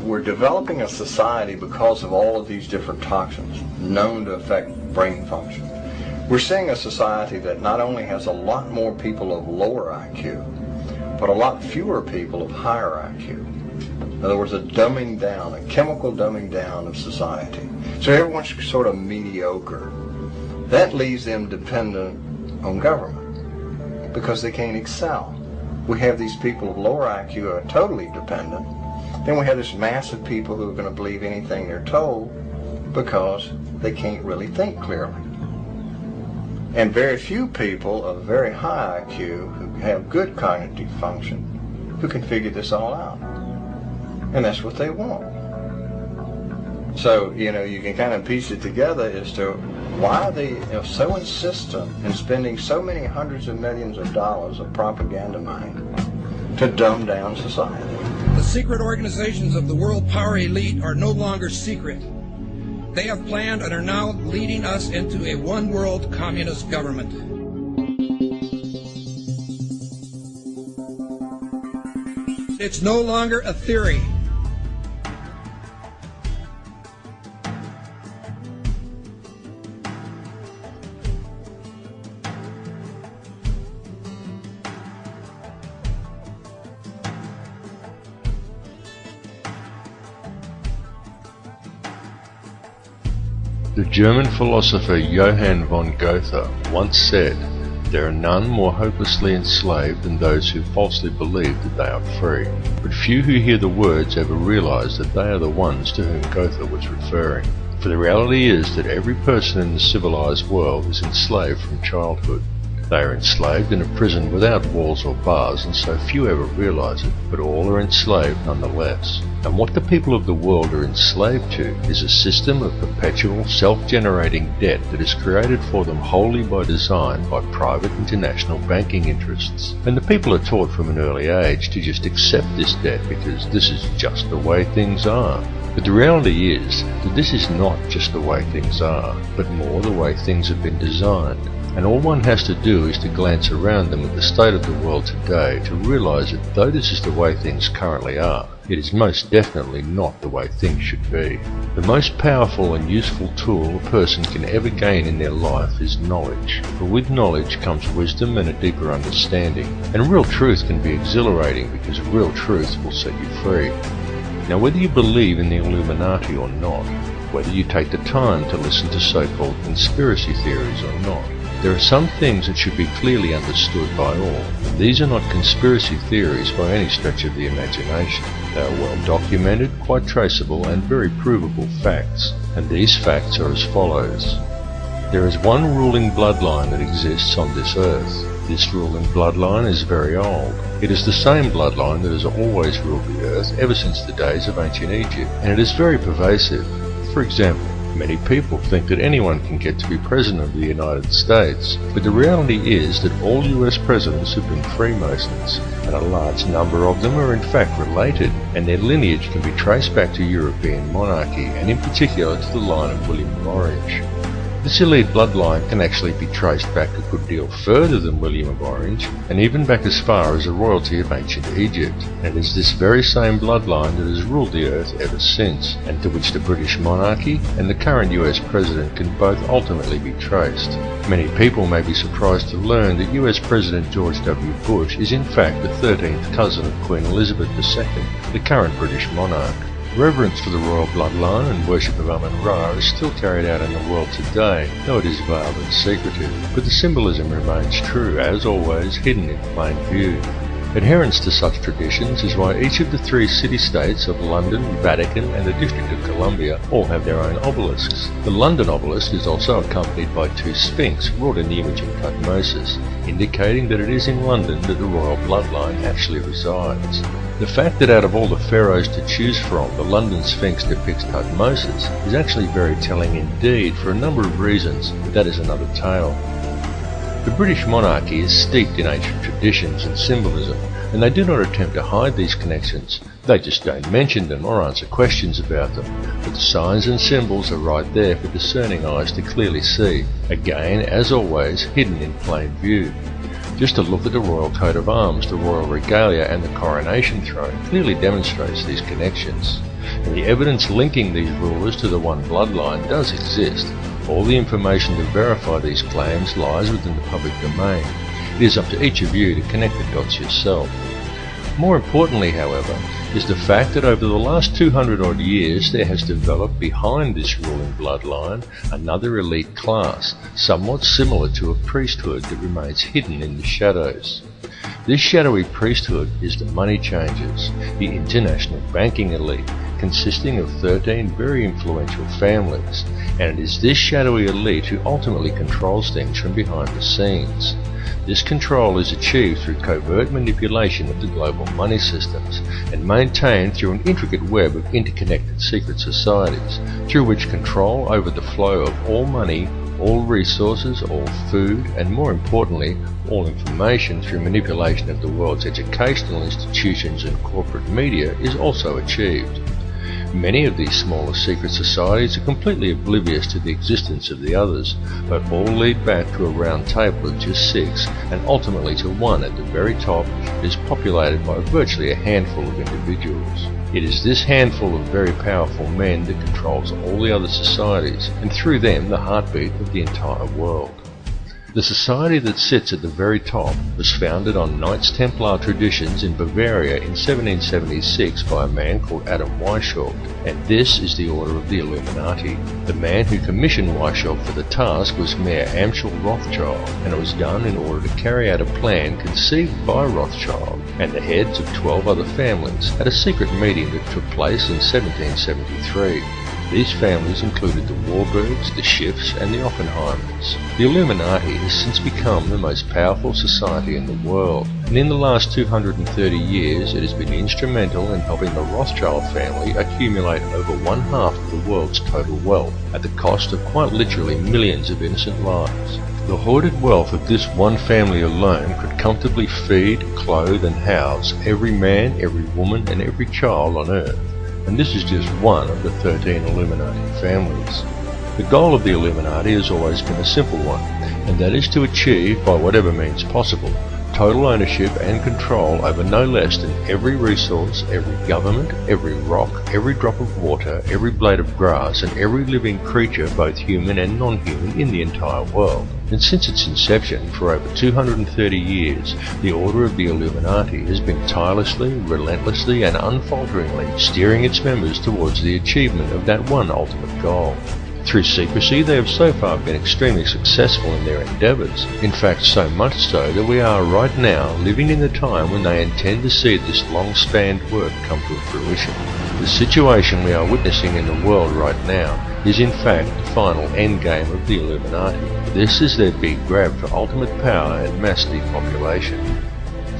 we're developing a society because of all of these different toxins known to affect brain function. We're seeing a society that not only has a lot more people of lower IQ, but a lot fewer people of higher IQ. In other words, a dumbing down, a chemical dumbing down of society. So everyone's sort of mediocre. That leaves them dependent on government because they can't excel. We have these people of lower IQ who are totally dependent. Then we have this mass of people who are going to believe anything they're told because they can't really think clearly. And very few people of very high IQ who have good cognitive function who can figure this all out. And that's what they want. So, you can kind of piece it together as to why they are so insistent in spending so many hundreds of millions of dollars of propaganda money to dumb down society. The secret organizations of the world power elite are no longer secret. They have planned and are now leading us into a one-world communist government. It's no longer a theory. The German philosopher Johann von Goethe once said, "There are none more hopelessly enslaved than those who falsely believe that they are free." But few who hear the words ever realize that they are the ones to whom Goethe was referring. For the reality is that every person in the civilized world is enslaved from childhood. They are enslaved in a prison without walls or bars, and so few ever realize it, but all are enslaved nonetheless. And what the people of the world are enslaved to is a system of perpetual self-generating debt that is created for them wholly by design by private international banking interests. And the people are taught from an early age to just accept this debt because this is just the way things are. But the reality is that this is not just the way things are, but more the way things have been designed. And all one has to do is to glance around them at the state of the world today to realize that though this is the way things currently are, it is most definitely not the way things should be. The most powerful and useful tool a person can ever gain in their life is knowledge. For with knowledge comes wisdom and a deeper understanding. And real truth can be exhilarating because real truth will set you free. Now whether you believe in the Illuminati or not, whether you take the time to listen to so-called conspiracy theories or not, there are some things that should be clearly understood by all. These are not conspiracy theories by any stretch of the imagination. They are well documented, quite traceable, and very provable facts. And these facts are as follows. There is one ruling bloodline that exists on this earth. This ruling bloodline is very old. It is the same bloodline that has always ruled the earth ever since the days of ancient Egypt, and it is very pervasive. For example, many people think that anyone can get to be President of the United States, but the reality is that all US presidents have been Freemasons, and a large number of them are in fact related, and their lineage can be traced back to European monarchy, and in particular to the line of William of Orange. This elite bloodline can actually be traced back a good deal further than William of Orange, and even back as far as the royalty of ancient Egypt. And it is this very same bloodline that has ruled the earth ever since, and to which the British monarchy and the current US president can both ultimately be traced. Many people may be surprised to learn that US President George W. Bush is in fact the 13th cousin of Queen Elizabeth II, the current British monarch. Reverence for the royal bloodline and worship of Amun-Ra is still carried out in the world today, though it is veiled and secretive, but the symbolism remains true, as always, hidden in plain view. Adherence to such traditions is why each of the 3 city-states of London, Vatican and the District of Columbia all have their own obelisks. The London obelisk is also accompanied by 2 sphinx wrought in the image of Tutmosis, indicating that it is in London that the royal bloodline actually resides. The fact that out of all the pharaohs to choose from, the London Sphinx depicts Tutmosis is actually very telling indeed for a number of reasons, but that is another tale. The British monarchy is steeped in ancient traditions and symbolism, and they do not attempt to hide these connections. They just don't mention them or answer questions about them, but the signs and symbols are right there for discerning eyes to clearly see, again, as always, hidden in plain view. Just a look at the royal coat of arms, the royal regalia and the coronation throne clearly demonstrates these connections. And the evidence linking these rulers to the one bloodline does exist. All the information to verify these claims lies within the public domain. It is up to each of you to connect the dots yourself. More importantly, however, is the fact that over the last 200 odd years there has developed behind this ruling bloodline another elite class, somewhat similar to a priesthood that remains hidden in the shadows. This shadowy priesthood is the money changers, the international banking elite, consisting of 13 very influential families, and it is this shadowy elite who ultimately controls things from behind the scenes. This control is achieved through covert manipulation of the global money systems and maintained through an intricate web of interconnected secret societies, through which control over the flow of all money, all resources, all food, and more importantly, all information through manipulation of the world's educational institutions and corporate media is also achieved. Many of these smaller secret societies are completely oblivious to the existence of the others, but all lead back to a round table of just 6, and ultimately to one at the very top that is populated by virtually a handful of individuals. It is this handful of very powerful men that controls all the other societies, and through them the heartbeat of the entire world. The society that sits at the very top was founded on Knights Templar traditions in Bavaria in 1776 by a man called Adam Weishaupt, and this is the Order of the Illuminati. The man who commissioned Weishaupt for the task was Mayor Amschel Rothschild, and it was done in order to carry out a plan conceived by Rothschild and the heads of 12 other families at a secret meeting that took place in 1773. These families included the Warburgs, the Schiffs, and the Oppenheimers. The Illuminati has since become the most powerful society in the world, and in the last 230 years it has been instrumental in helping the Rothschild family accumulate over 1/2 of the world's total wealth, at the cost of quite literally millions of innocent lives. The hoarded wealth of this one family alone could comfortably feed, clothe, and house every man, every woman, and every child on Earth. And this is just one of the 13 Illuminati families. The goal of the Illuminati has always been a simple one, and that is to achieve, by whatever means possible, total ownership and control over no less than every resource, every government, every rock, every drop of water, every blade of grass, and every living creature, both human and non-human, in the entire world. And since its inception, for over 230 years, the Order of the Illuminati has been tirelessly, relentlessly, and unfalteringly steering its members towards the achievement of that one ultimate goal. Through secrecy, they have so far been extremely successful in their endeavours. In fact, so much so that we are right now living in the time when they intend to see this long-spanned work come to fruition. The situation we are witnessing in the world right now is in fact the final endgame of the Illuminati. This is their big grab for ultimate power and mass depopulation.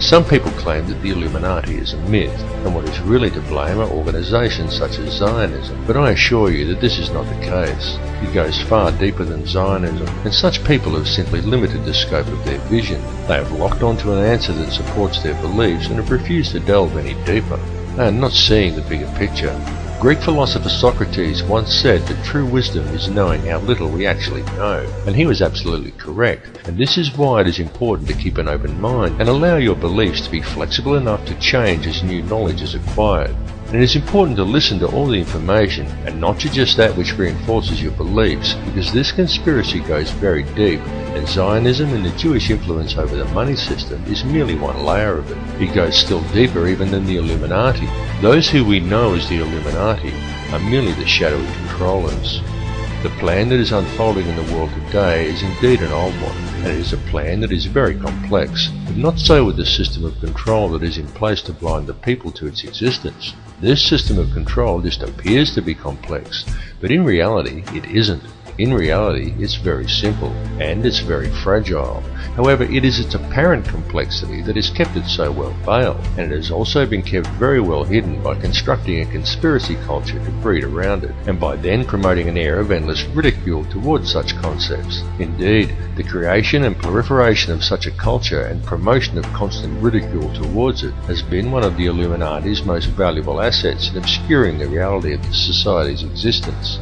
Some people claim that the Illuminati is a myth, and what is really to blame are organisations such as Zionism, but I assure you that this is not the case. It goes far deeper than Zionism, and such people have simply limited the scope of their vision. They have locked onto an answer that supports their beliefs and have refused to delve any deeper. They are not seeing the bigger picture. Greek philosopher Socrates once said that true wisdom is knowing how little we actually know, and he was absolutely correct, and this is why it is important to keep an open mind and allow your beliefs to be flexible enough to change as new knowledge is acquired. And it is important to listen to all the information and not to just that which reinforces your beliefs, because this conspiracy goes very deep, and Zionism and the Jewish influence over the money system is merely one layer of it. It goes still deeper even than the Illuminati. Those who we know as the Illuminati are merely the shadowy controllers. The plan that is unfolding in the world today is indeed an old one, and it is a plan that is very complex, but not so with the system of control that is in place to blind the people to its existence. This system of control just appears to be complex, but in reality it isn't. In reality, it's very simple, and it's very fragile. However, it is its apparent complexity that has kept it so well veiled, and it has also been kept very well hidden by constructing a conspiracy culture to breed around it, and by then promoting an air of endless ridicule towards such concepts. Indeed, the creation and proliferation of such a culture and promotion of constant ridicule towards it has been one of the Illuminati's most valuable assets in obscuring the reality of the society's existence.